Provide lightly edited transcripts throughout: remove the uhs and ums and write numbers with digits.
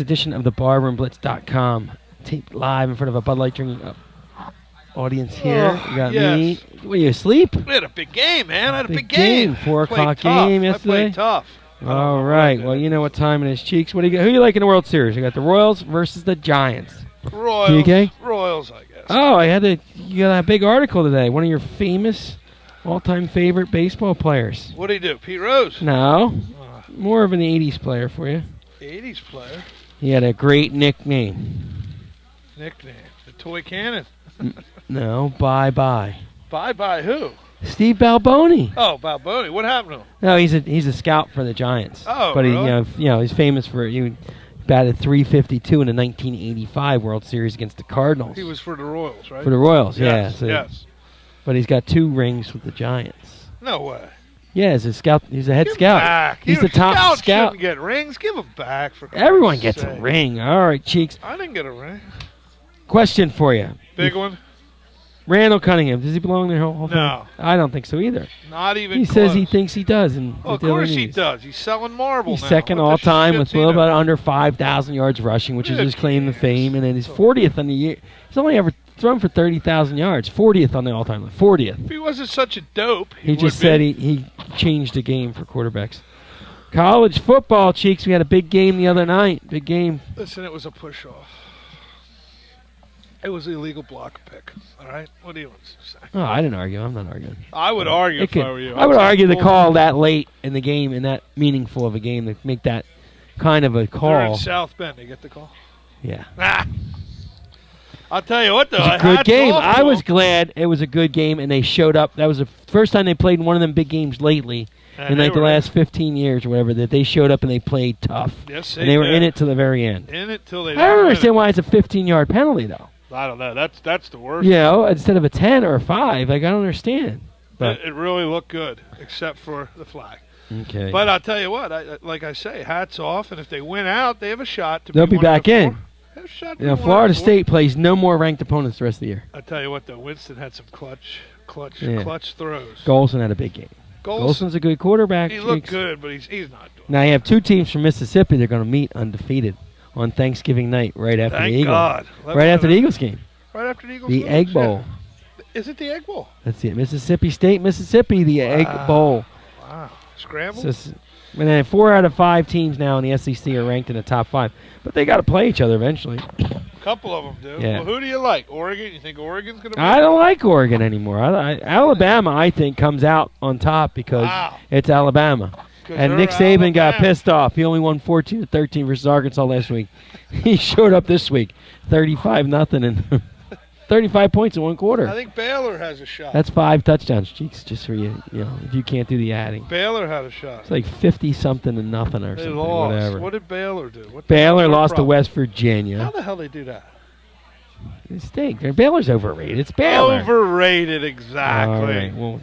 edition of the BarroomBlitz.com. Taped live in front of a Bud Light drinking audience here. You got me. Were you asleep? We had a big game, man. I had a big game. 4 o'clock game yesterday. I played tough. All right. Well, you know what time it is, Cheeks. What do you got? Who do you like in the World Series? You got the Royals versus the Giants. Royals. Okay? Royals, I guess. Oh, you got a big article today. One of your famous all-time favorite baseball players. What did he do? Pete Rose? No. More of an 80s player for you. 80s player? He had a great nickname. Nickname? The Toy Cannon? No, bye-bye. Bye-bye who? Steve Balboni. Oh, Balboni. What happened to him? No, he's a scout for the Giants. Oh, but really? He's famous for he batted .352 in the 1985 World Series against the Cardinals. He was for the Royals, right? For the Royals, yes, yeah. Yes. But he's got 2 rings with the Giants. No way. Yeah, as a scout, he's a head scout. Back. He's the top Scouts scout. Shouldn't get rings. Give them back for Everyone gets sake. a ring. All right, Cheeks. I didn't get a ring. Question for you. Big one? Randall Cunningham, does he belong in the Hall of Fame? No. I don't think so either. Not even He close. says he thinks he does. Of course he does. He's selling marble He's now. second What the all-time shit with does a he little know? bit under 5,000 yards rushing, which is Who his claim to cares? fame. And then he's 40th on the year. He's only ever thrown for 30,000 yards. 40th on the all-time list. 40th. If he wasn't such a dope, He just said he changed the game for quarterbacks. College football, Cheeks. We had a big game the other night. Big game. Listen, it was a push-off. It was an illegal block pick. All right? What do you want to say? Oh, I didn't argue. I'm not arguing. I would argue if I were you. I would argue the call that late in the game and that meaningful of a game to make that kind of a call. They're in South Bend. They get the call? Yeah. I'll tell you what, though. It was a good game. I was glad it was a good game, and they showed up. That was the first time they played in one of them big games lately in like the last 15 years or whatever, that they showed up and they played tough. Yes, and they were in it to the very end. In it till they I don't understand why it's a 15-yard penalty, though. I don't know. That's the worst. You know, instead of a 10 or a 5. Like, I don't understand. But It really looked good, except for the flag. Okay. But I'll tell you what, like I say, hats off, and if they win out, they have a shot to they'll be back in. They have a shot to You know, be Florida 1-4. State plays no more ranked opponents the rest of the year. I'll tell you what, though, Winston had some clutch throws. Golson had a big game. Golson's a good quarterback. He looked good, but he's not doing Now you have 2 teams from Mississippi. They're going to meet undefeated on Thanksgiving night, right after Thank the Eagles. God. Right after the Eagles game. Right after the Eagles The lose, Egg Bowl. Yeah. Is it the Egg Bowl? That's it. Mississippi State, Mississippi, the Egg Bowl. Wow. Scramble? And then 4 out of 5 teams now in the SEC are ranked in the top 5. But they got to play each other eventually. A couple of them do. Yeah. Well, who do you like? Oregon? You think Oregon's going to be? I don't like Oregon anymore. Alabama, I think, comes out on top because it's Alabama. And Nick Saban got pissed off. He only won 14-13 versus Arkansas last week. He showed up this week, 35-0 and 35 points in 1 quarter. I think Baylor has a shot. That's 5 touchdowns, Cheeks, just for you. You know, if you can't do the adding. Baylor had a shot. It's like 50-something to nothing or They something. lost. Whatever. What did Baylor do? Baylor lost to West Virginia. How the hell they do that? They stink. Baylor's overrated. It's Baylor. Overrated, exactly. All right. Well,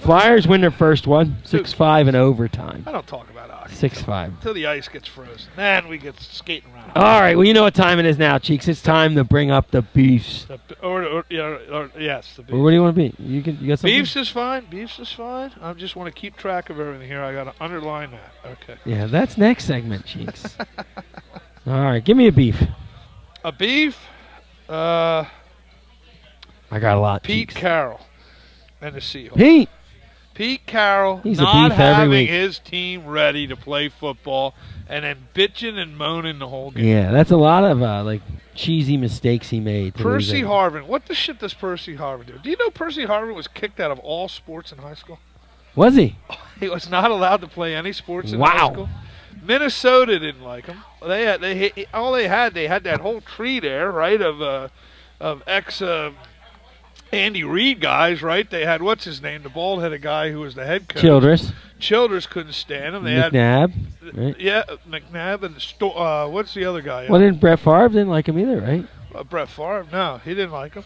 Flyers win their first one, 6-5 in overtime. I don't talk about hockey. 6-5. Until the ice gets frozen. Then we get skating around. All right. Well, you know what time it is now, Cheeks. It's time to bring up the beefs. Yes, the beefs. Well, what do you want to be? You got something? Beefs is fine. Beefs is fine. I just want to keep track of everything here. I got to underline that. Okay. Yeah, that's next segment, Cheeks. All right. Give me a beef. A beef? I got a lot. Pete Cheeks. Carroll and the Pete Seahawks. Pete Carroll He's a not beef every having week. his team ready to play football and then bitching and moaning the whole game. Yeah, that's a lot of cheesy mistakes he made. Percy Harvin. What the shit does Percy Harvin do? Do you know Percy Harvin was kicked out of all sports in high school? Was he? He was not allowed to play any sports in high school. Minnesota didn't like him. They had that whole tree there, right, of ex Andy Reid guys, right? They had what's his name, the bald-headed guy who was the head coach. Childress couldn't stand him. They McNabb, right? Yeah, McNabb and what's the other guy? Well, then Brett Favre didn't like him either, right? Brett Favre, no, he didn't like him.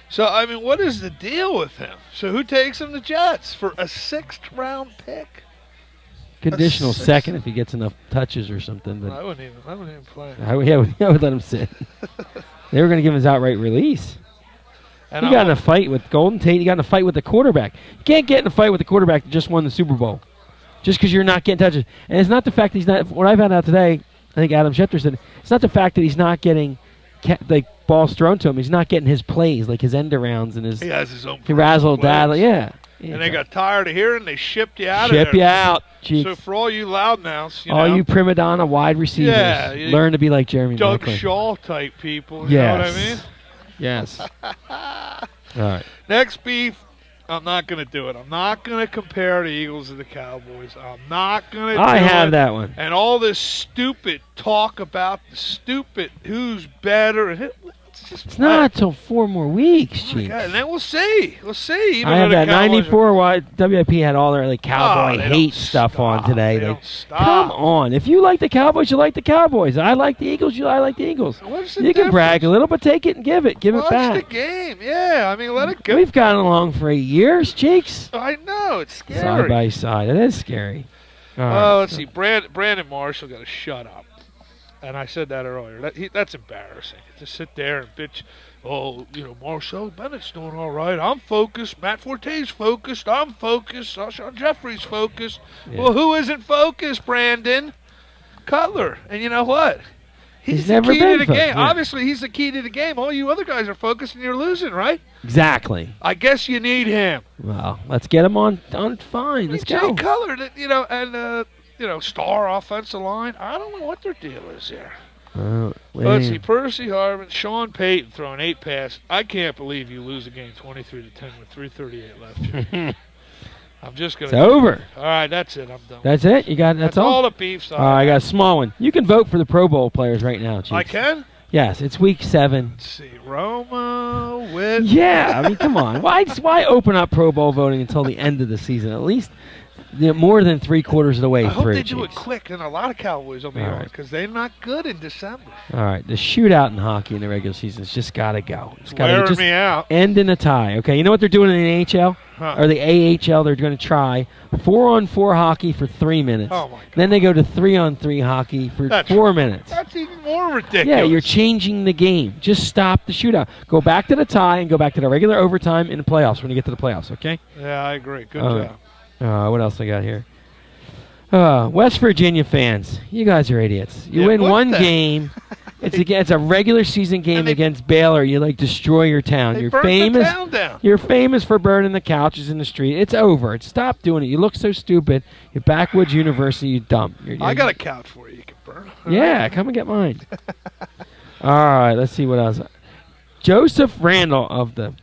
So I mean, what is the deal with him? So who takes him to Jets for a 6th-round pick? Conditional second if he gets enough touches or something. But I wouldn't even play him. I would let him sit. They were going to give him his outright release. And he got in a fight with Golden Tate. He got in a fight with the quarterback. You can't get in a fight with the quarterback that just won the Super Bowl just because you're not getting touches. And it's not the fact that he's not – what I found out today, think Adam Schefter said it's not the fact that he's not getting balls thrown to him. He's not getting his plays, like his end arounds and his. He has his own. Razzle dazzle, yeah. And they got tired of hearing. They shipped you out. Ship you out. Jeez. So for all you loudmouths, all you prima donna wide receivers, learn to be like Jeremy Doug Macklin. Shaw type people. You know what I mean? Yes. All right. Next beef. I'm not going to do it. I'm not going to compare the Eagles to the Cowboys. I'm not going to do it. I have that one. And all this stupid talk about the stupid who's better. It's not until 4 more weeks, Chief. And then we'll see. We'll see. I have that 94 WIP had all their Cowboy hate stuff on today. They don't stop. Come on. If you like the Cowboys, you like the Cowboys. I like the Eagles, I like the Eagles. You can brag a little, but take it and give it. Give it back. Watch the game. Yeah, I mean, let it go. We've gotten along for 8 years, Cheeks. I know. It's scary. Side by side. It is scary. Let's see. Brandon Marshall got to shut up. And I said that earlier. That's embarrassing. To sit there and bitch, Marshall Bennett's doing all right. I'm focused. Matt Forte's focused. I'm focused. Alshon Jeffrey's focused. Yeah. Well, who isn't focused, Brandon? Cutler. And you know what? He's the key to the game. Yeah. Obviously, he's the key to the game. All you other guys are focused and you're losing, right? Exactly. I guess you need him. Well, let's get him on fine. Let's go. Jay Cutler, and star offensive line. I don't know what their deal is here. Let's see. Percy Harvin, Sean Payton throwing 8 passes. I can't believe you lose a game 23-10 with 3:38 left. I'm just going to. It's over. All right, that's it. I'm done. That's it? You got that's all the beefs. I got a small one. You can vote for the Pro Bowl players right now, Chief. I can? Yes, it's week 7. Let's see. Romo, Witt. Yeah, I mean, come on. Why open up Pro Bowl voting until the end of the season? At least more than 3/4 of the way through. I hope they do it quick, and a lot of Cowboys will be on because they're not good in December. All right, the shootout in hockey in the regular season has just got to go. It's got to just end in a tie. Okay, you know what they're doing in the NHL or the AHL? They're going to try 4-on-4 hockey for 3 minutes. Oh my God. Then they go to 3-on-3 hockey for 4 minutes. That's even more ridiculous. Yeah, you're changing the game. Just stop the shootout. Go back to the tie and go back to the regular overtime in the playoffs when you get to the playoffs. Okay? Yeah, I agree. Good job. What else I got here? West Virginia fans, you guys are idiots. You win one game. It's a regular season game against Baylor. You destroy your town. You're famous. The town down. You're famous for burning the couches in the street. It's over. Stop doing it. You look so stupid. You're Backwoods University. You dumb. I got a couch for you. You can burn. Yeah, come and get mine. All right, let's see what else. Joseph Randall of the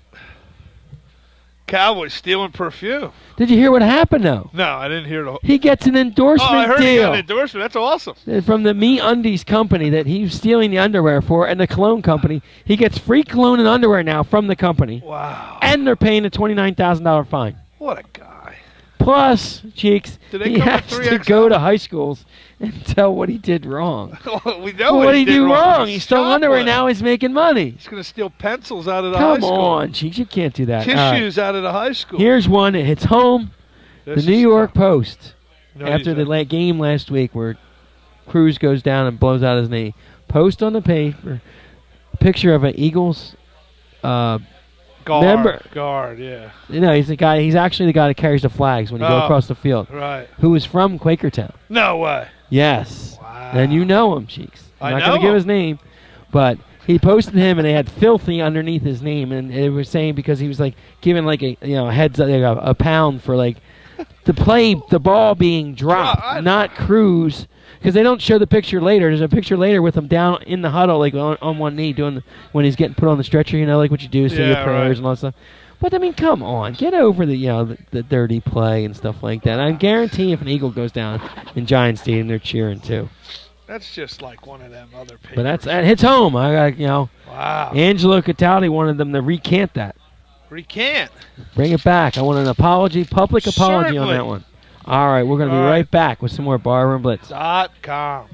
Cowboys stealing perfume. Did you hear what happened, though? No, I didn't hear the whole. He gets an endorsement deal. I heard he got an endorsement. That's awesome. From the Me Undies company that he was stealing the underwear for, and the cologne company. He gets free cologne and underwear now from the company. Wow. And they're paying a $29,000 fine. What a guy. Plus, Cheeks, he has to 3XL? go to high schools and tell what he did wrong. We know what he did wrong. He stole underwear. Now he's making money. He's going to steal pencils out of the high school. Come on, Cheeks. You can't do that. Tissues out of the high school. Here's one that hits home. The New York Post. After the game last week where Cruz goes down and blows out his knee. Post on the paper. Picture of an Eagles guard, yeah. He's the guy. He's actually the guy that carries the flags when you go across the field. Right. Who is from Quakertown. No way. Yes. Wow. And you know him, Cheeks. I'm not going to give his name, but he posted him, and they had filthy underneath his name, and it was saying because he was giving a heads up, a pound for to play the ball being dropped, not Cruz. Because they don't show the picture later. There's a picture later with him down in the huddle, on one knee, doing when he's getting put on the stretcher. What you do, say your prayers and all that stuff. But I mean, come on, get over the dirty play and stuff like that. I guarantee if an Eagle goes down in Giant Stadium, they're cheering too. That's just like one of them other papers. But that hits home. I got Wow. Angelo Cataldi wanted them to recant that. Recant. Bring it back. I want an public apology on that one. All right, we're going to be right back with some more Barroom Blitz. .com.